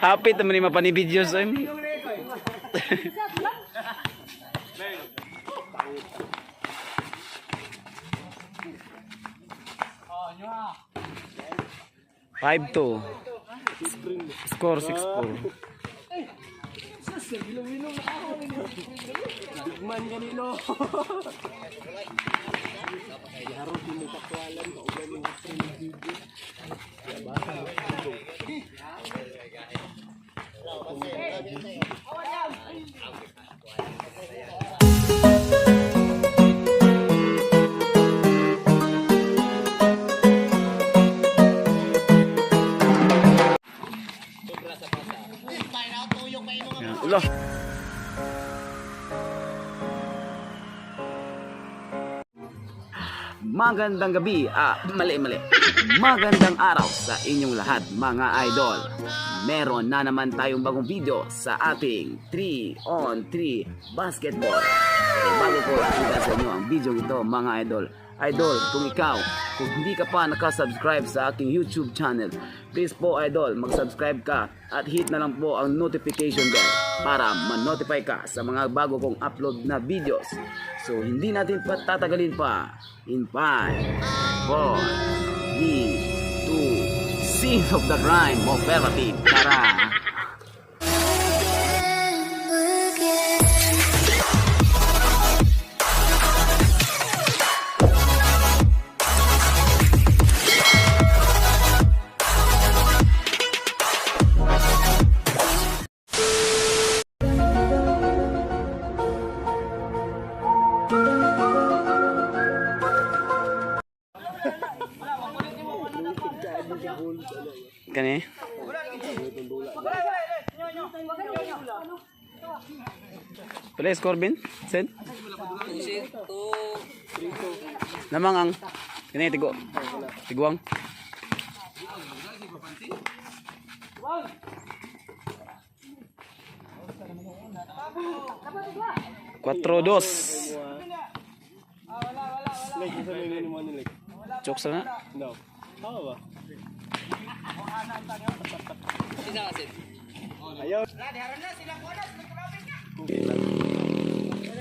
Happy teman ni mapani videos ay. 5-2. Score 6-4. Digman kanino. Harap din mo kakwalan ka uban yung stream video. Ulo. Magandang gabi, mali. Magandang araw sa inyong lahat mga idol. Meron na naman tayong bagong video sa ating 3-on-3 basketball. Bago ko ipakita sa inyo ang video ito mga idol. Idol, kung hindi ka pa nakasubscribe sa aking YouTube channel, please po idol, mag-subscribe ka at hit na lang po ang notification bell para ma-notify ka sa mga bago kong upload na videos. So hindi natin patatagalin pa. In 5, 4, 3, 2, Scenes of the Crime Operative. Tara! Kani? Pala score bin? Sen? Namang ang kani tiguang. 4-2. Chokes na. No. Tama ba? Ayaw.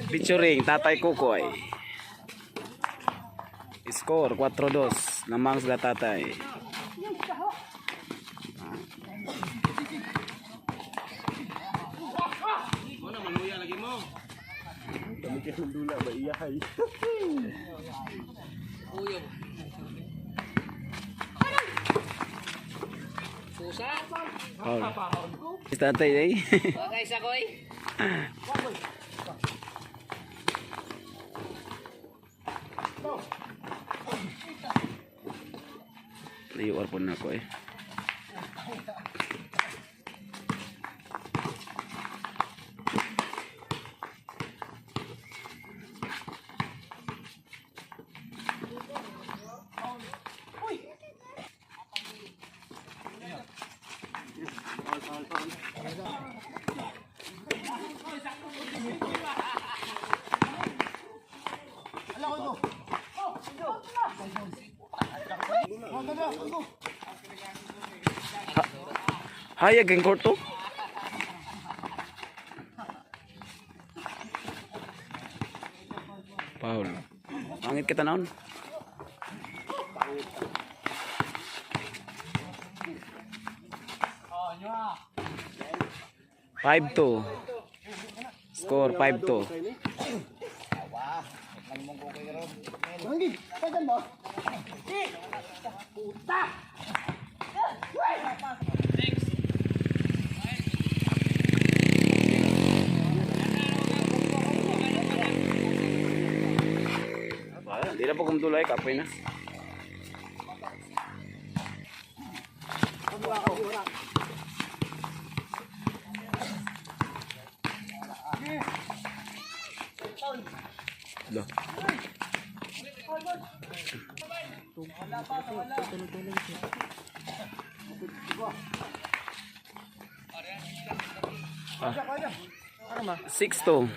Featuring Tatay Kukoy. Score 4-2. Namang sila tatay. Kami kayo dula ba iyahay? Uyong. Susa. Si tatay ay. Okay, sakoy. Layo arpon na ko eh. Hayag ang korto. Paul. Pangit kita naon. Five two. Score 5-2. Hindi na po kumtulay, kapoy na. Loh. Ah. 6-2.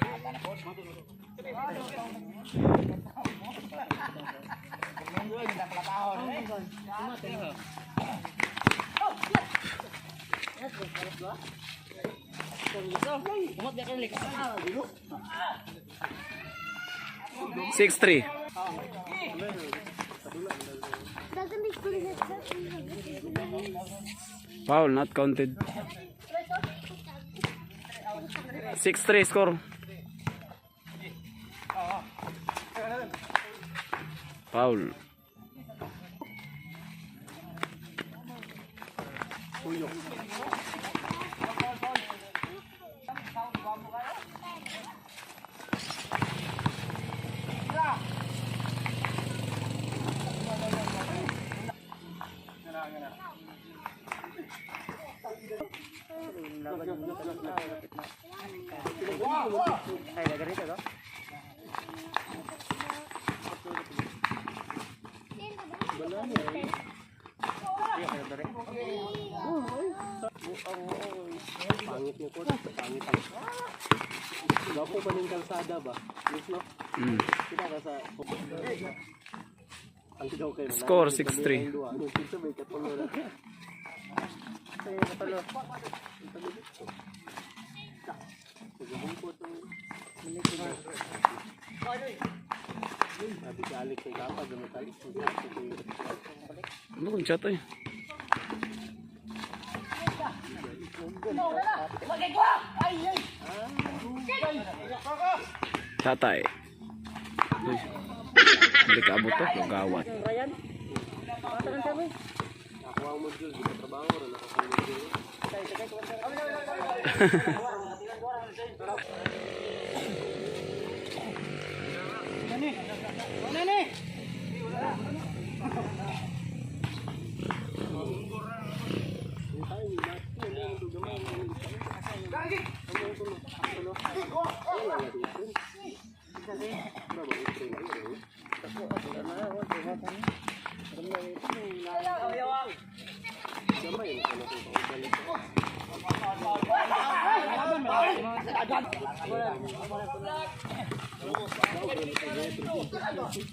Six three. Foul, not counted. 6-3 score. Foul. Pangit niya ko, pangit ang. Gapo ba ng kalsada ba? Yes, no? Kita ka sa... Ang sigaw kayo. Score 6-3. Ano, kita may katulo na. Ay, katulo. Pagkabungkot ang... Sabi ka alik kay kapag gamatalik. Ano kung chat eh? Tatay. Uy. Hindi ka abot to, gawat. Nakuha mo dyan, di ka trabaho rin. Nakakuha mo dyan.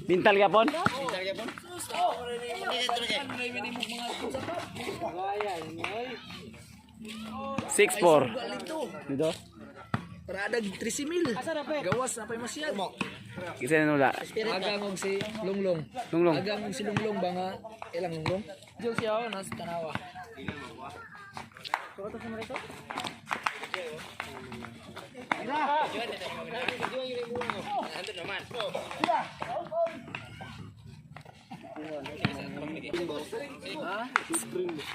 Bintal ka pon? 6-4. Dito? Radag 13,000. Gawas na pa'y masyad. Kasi nula. Agang si Lunglong. Lunglong. Agang si Lunglong ba nga ilang Lunglong? Diyo siya nasa Tanawa.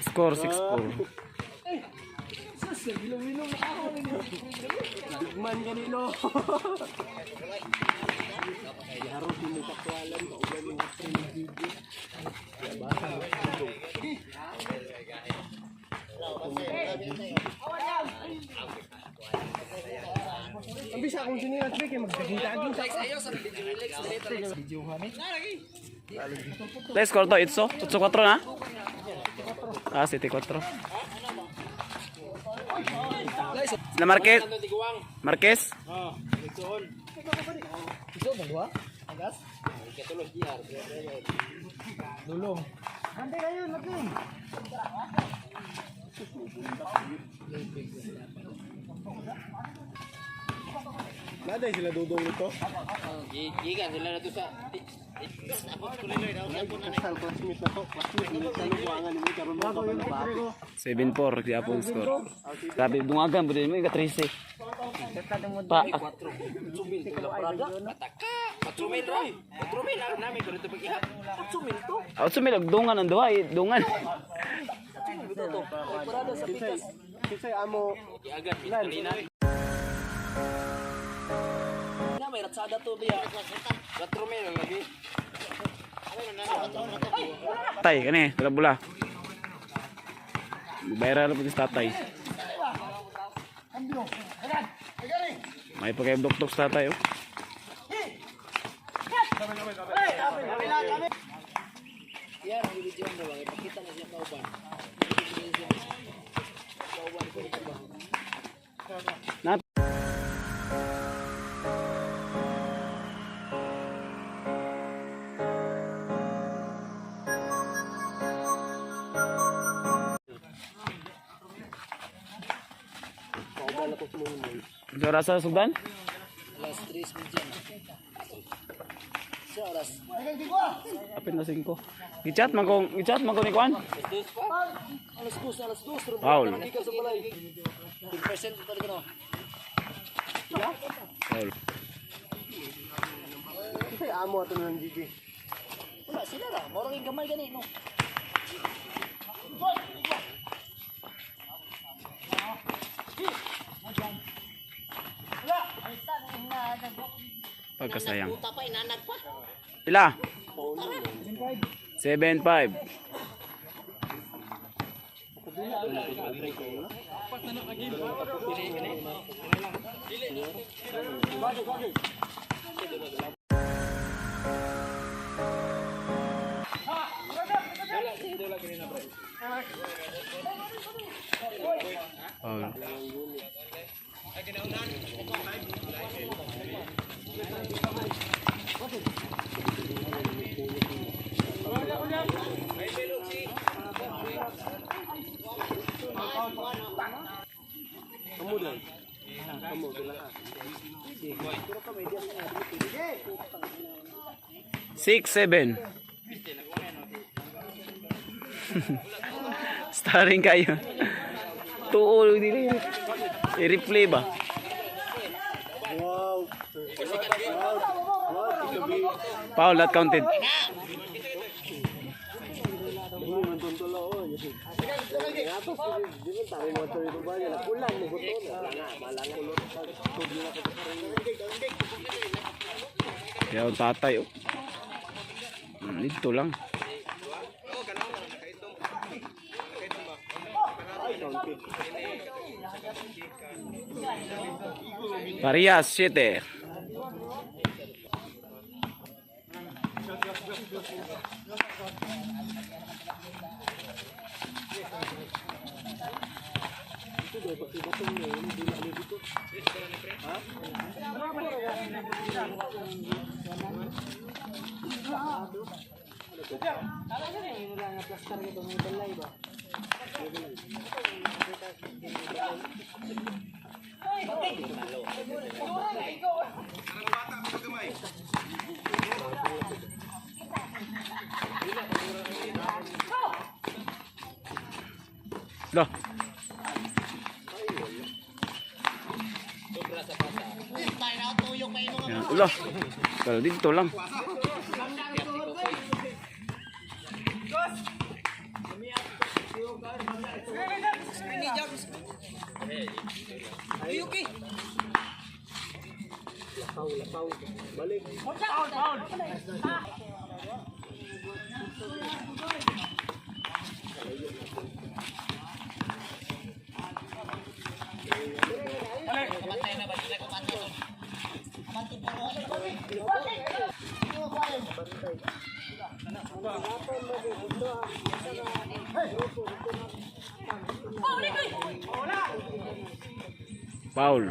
Score 6-4. Dugman kanino. Haro din may kakwalan. Kauban yung hapin ng video. Ang bisa kung sino yung trick, magdaging-daging sa Video kami. Let's score to, Itso. 8-4 na? Ah, 7-4. Na Marquez? Marquez? Iso ba gua? Agas? Lulong. Hante kayo, lagi. Naday sila dudong nito. Gigan sila na to sa Kasal classmate na to. Classmate nila sa luwangan nila. Karoon mo pa na bago. 7-4 di Apple score. Grabe dungagan pud mo ka 13. Pa. Patsumil Roy. Patsumil ang namin ko dito pag-ihap. Patsumil to. Sumil og dungan ang duha, dungan. Kisay amo. Iagan pinalina. Na may ratsada to dia. Patsumil lagi. Tay kani, dala bula. Viral pud sa tatay. May pagay doktok sa tatay oh. Yan ang video mo ba? Ipakita na siya kauban. Kauban ko dito ba? Nat Sa oras sa sugdan? Alas 3 medyan. Sa oras. Apit na 5. I-chat man ko ni Kwan. Alas 2. Paul. Ikaw sa balay. 10% talaga no. Paul. Kasi amo ito ng Gigi. Wala sila ra. Morang yung gamay gani no. Pagkasayang. Puta pa inanag pa. Pila? 7-5. Paul. Kamu dong. Kamu sila. 6-7. Starring kayo. Tuol dili. I-replay ba? Wow. Paul, not counted. Kaya ang tatay oh. Dito lang. Parias 7. Dah. Yan, ulah. Kalau dito lang. Balik. Paul.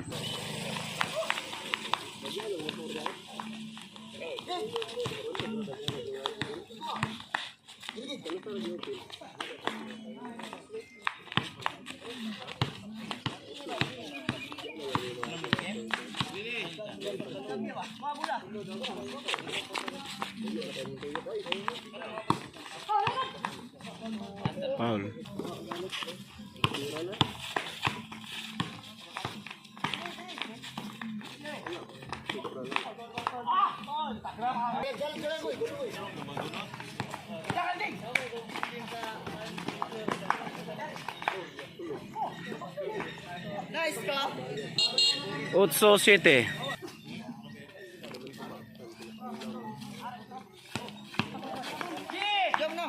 Paul. Nice bro. 8-7. Jom no.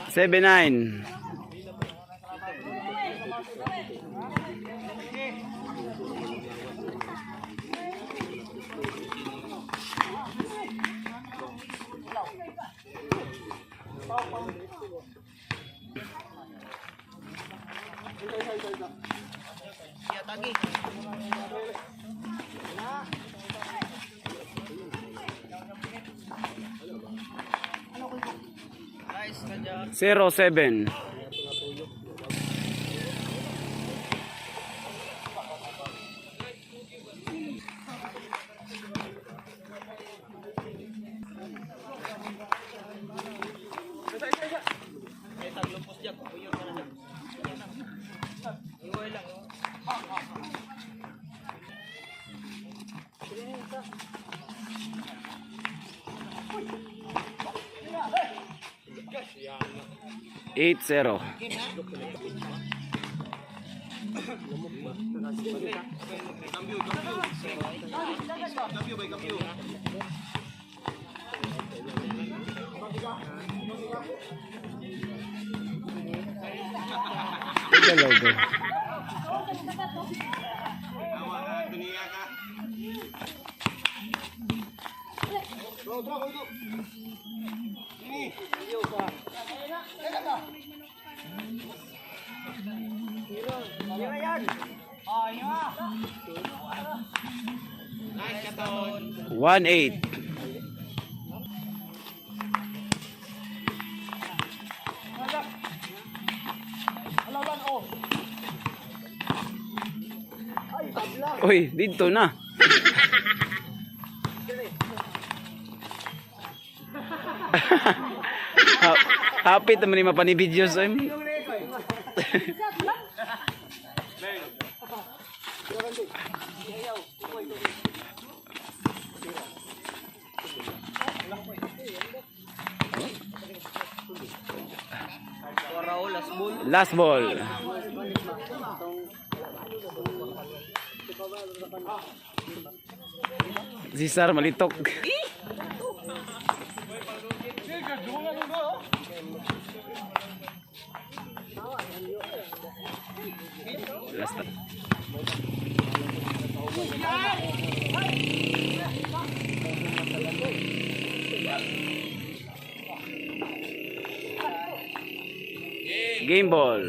Seven 9. Ya tagi. 07. Eight zero. Logo. One eight. Uy, dito na. Happy naman yung mapanibidyo sa imo. Last ball. Si Sar malitok. Last. Game ball.